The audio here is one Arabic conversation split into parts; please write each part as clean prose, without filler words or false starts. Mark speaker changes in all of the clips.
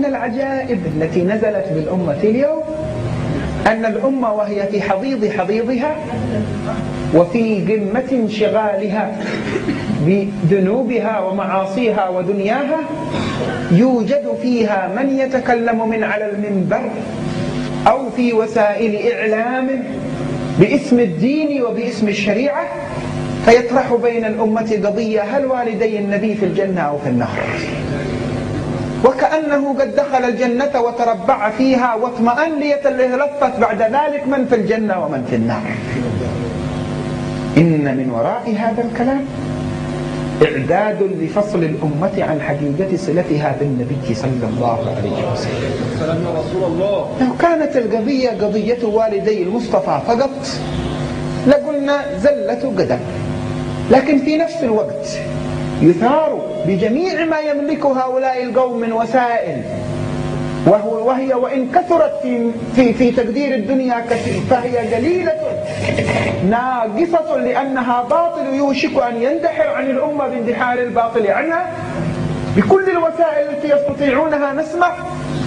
Speaker 1: ومن العجائب التي نزلت بالأمة اليوم أن الأمة وهي في حضيض حضيضها وفي قمة انشغالها بذنوبها ومعاصيها ودنياها يوجد فيها من يتكلم من على المنبر أو في وسائل إعلام باسم الدين وباسم الشريعة فيطرح بين الأمة قضية: هل والدي النبي في الجنة أو في النار؟ وكأنه قد دخل الجنة وتربع فيها واطمأن ليتلفت بعد ذلك من في الجنة ومن في النار. إن من وراء هذا الكلام إعداد لفصل الأمة عن حقيقة صلتها بالنبي صلى الله عليه وسلم. لو كانت القضية قضية والدي المصطفى فقط لقلنا زلة قدم، لكن في نفس الوقت يثار بجميع ما يملك هؤلاء القوم من وسائل، وهي وإن كثرت في تقدير الدنيا كثير فهي قليلة ناقصة، لأنها باطل يوشك أن يندحر عن الأمة باندحار الباطل عنها. بكل الوسائل التي يستطيعونها نسمع: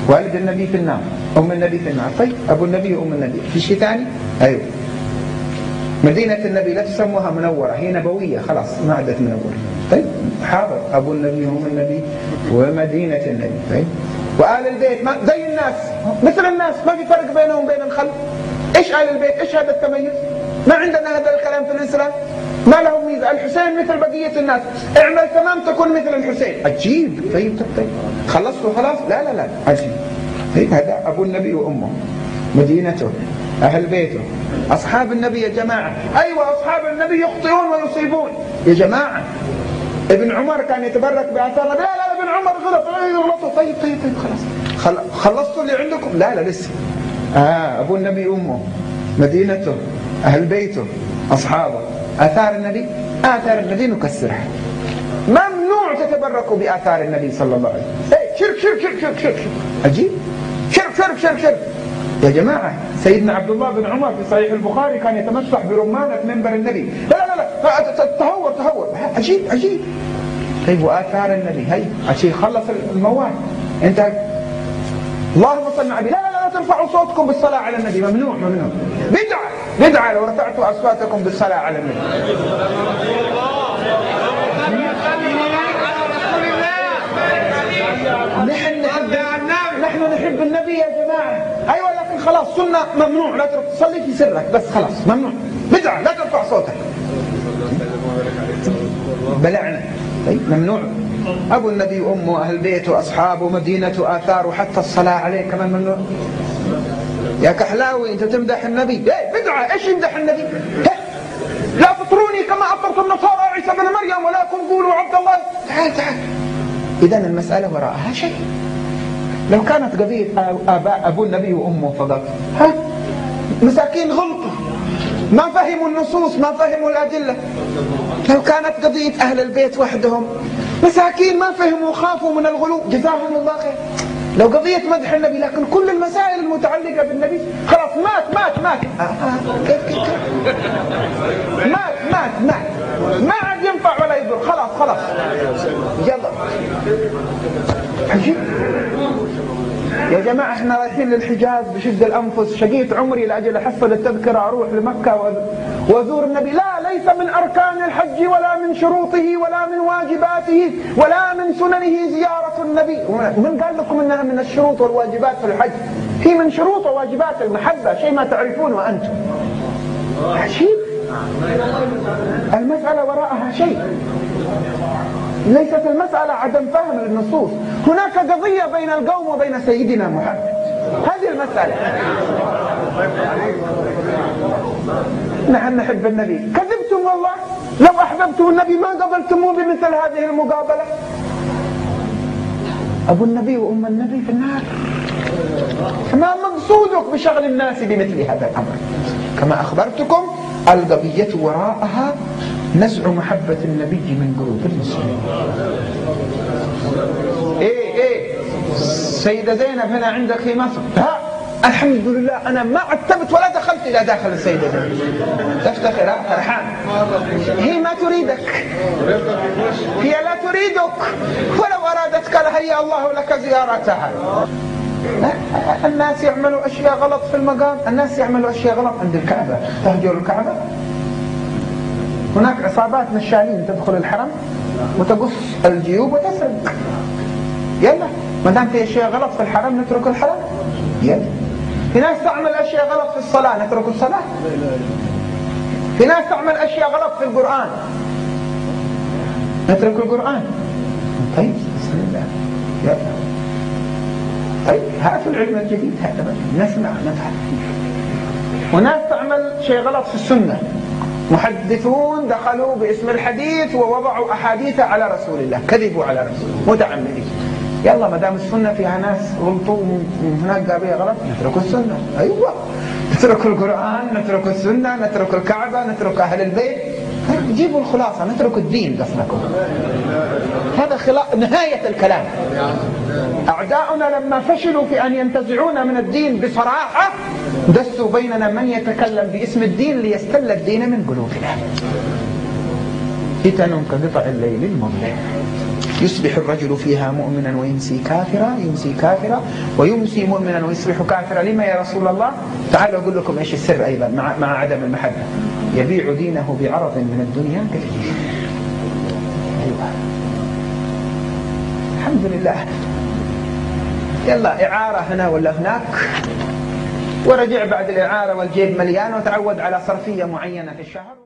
Speaker 1: والد النبي في النار، أم النبي في النار. طيب أبو النبي وأم النبي في شيء ثاني؟ أيوه، مدينة النبي لا تسموها منورة، هي نبوية خلاص ما عادت منورة. طيب حاضر، أبو النبي وأم النبي ومدينة النبي. طيب وآل البيت ما زي الناس مثل الناس، ما في فرق بينهم وبين الخلق. إيش آل البيت؟ إيش هذا التميز؟ ما عندنا هذا الكلام في الإسلام، ما لهم ميزة. الحسين مثل بقية الناس، اعمل تمام تكون مثل الحسين. عجيب. طيب خلصتوا خلاص؟ لا لا لا، عجيب. طيب هذا أبو النبي وأمه، مدينته، أهل بيته، أصحاب النبي يا جماعة. أيوة أصحاب النبي يخطئون ويصيبون يا جماعة. ابن عمر كان يتبرك بآثار. لا لا ابن عمر غلط. طيب خلاص خلصتوا اللي عندكم؟ لا لسه. أبو النبي أمه، مدينته، أهل بيته، أصحابه، آثار النبي. آثار النبي نكسرها، ممنوع تتبركوا بآثار النبي صلى الله عليه وسلم. شرك. عجيب. شرك يا جماعة. سيدنا عبد الله بن عمر في صحيح البخاري كان يتمسح برمانة منبر النبي. لا تهور. عجيب. طيب وآثار النبي هي عشان خلص الموال. انت اللهم صل على النبي. لا ترفعوا صوتكم بالصلاة على النبي، ممنوع. بدعة لو رفعتوا أصواتكم بالصلاة على النبي. نحن نحب النبي يا جماعة. أيوة لكن خلاص سنة ممنوع، لا تصلي في سرك بس خلاص ممنوع. بدعة لا ترفع صوتك، بلعنا. طيب ممنوع. أبو النبي وأمه، أهل بيته، أصحابه، مدينته، آثاره، حتى الصلاة عليه كمان ممنوع. يا كحلاوي أنت تمدح النبي؟ بدعة. إيش يمدح النبي؟ لا تطروني كما أطرت النصارى عيسى بن مريم ولكن قولوا عبد الله. تعال. إذن المسألة وراءها شيء. لو كانت قضية أبو النبي وأمه فقط، مساكين غلطوا، ما فهموا النصوص، ما فهموا الأدلة. لو كانت قضية أهل البيت وحدهم، مساكين ما فهموا، خافوا من الغلو، جزاهم الله خير. لو قضية مدح النبي، لكن كل المسائل المتعلقة بالنبي خلاص مات. كيف مات ما عاد ينفع ولا يضر. خلاص يلا. عجيب يا جماعة. احنا رايحين للحجاز بشد الأنفس، شقيت عمري لأجل أحصل التذكرة أروح لمكة وزور النبي. لا، ليس من أركان الحج ولا من شروطه ولا من واجباته ولا من سننه زيارة النبي. من قال لكم أنها من الشروط والواجبات في الحج؟ هي من شروط وواجبات المحبة، شيء ما تعرفونه أنتم. عجيب. المسألة وراءها شيء، ليست المسألة عدم فهم للنصوص. هناك قضية بين القوم وبين سيدنا محمد، هذه المسألة. نحن نحب النبي. كذبتم والله. لو أحببتم النبي ما قبلتموه بمثل هذه المقابلة. أبو النبي وأم النبي في النار. ما مقصودك بشغل الناس بمثل هذا الأمر؟ كما أخبرتكم القضية وراءها نزع محبة النبي من قلوب المسلمين. سيدة زينب هنا عندك في مصر، الحمد لله أنا ما عتبت ولا دخلت إلى داخل السيدة زينب. تفتخر فرحان. هي ما تريدك، هي لا تريدك، ولو أرادتك لهيأ الله لك زيارتها. الناس يعملوا أشياء غلط في المقام، الناس يعملوا أشياء غلط عند الكعبة. تهجر الكعبة، هناك عصابات نشالين تدخل الحرم وتقص الجيوب وتسرق. يلا ما دام في أشياء غلط في الحرم نترك الحرم. يلا في ناس تعمل أشياء غلط في الصلاة نترك الصلاة. في ناس تعمل أشياء غلط في القرآن نترك القرآن. طيب بسم الله. يلا طيب هاتوا العلم الجديد هذا نسمع نفهم. وناس تعمل شيء غلط في السنة، محدثون دخلوا باسم الحديث ووضعوا أحاديث على رسول الله، كذبوا على رسول الله متعمدين. يلا ما دام السنة فيها ناس غلطوا هناك قابية غلط نترك السنة. أيوة نترك القرآن، نترك السنة، نترك الكعبة، نترك أهل البيت. جيبوا الخلاصة، نترك الدين قصدكم. هذا نهاية الكلام. أعداؤنا لما فشلوا في أن ينتزعون من الدين بصراحة دسوا بيننا من يتكلم باسم الدين ليستل الدين من قلوبنا. فتن كقطع الليل المظلم يصبح الرجل فيها مؤمنا ويمسي كافرا، يمسي كافرا ويمسي مؤمنا ويصبح كافرا. لما يا رسول الله؟ تعالوا أقول لكم إيش السر أيضا مع عدم المحبة. يبيع دينه بعرض من الدنيا قليل. أيوة الحمد لله. يلا إعارة هنا ولا هناك، ورجع بعد الإعارة والجيب مليان وتعود على صرفية معينة في الشهر.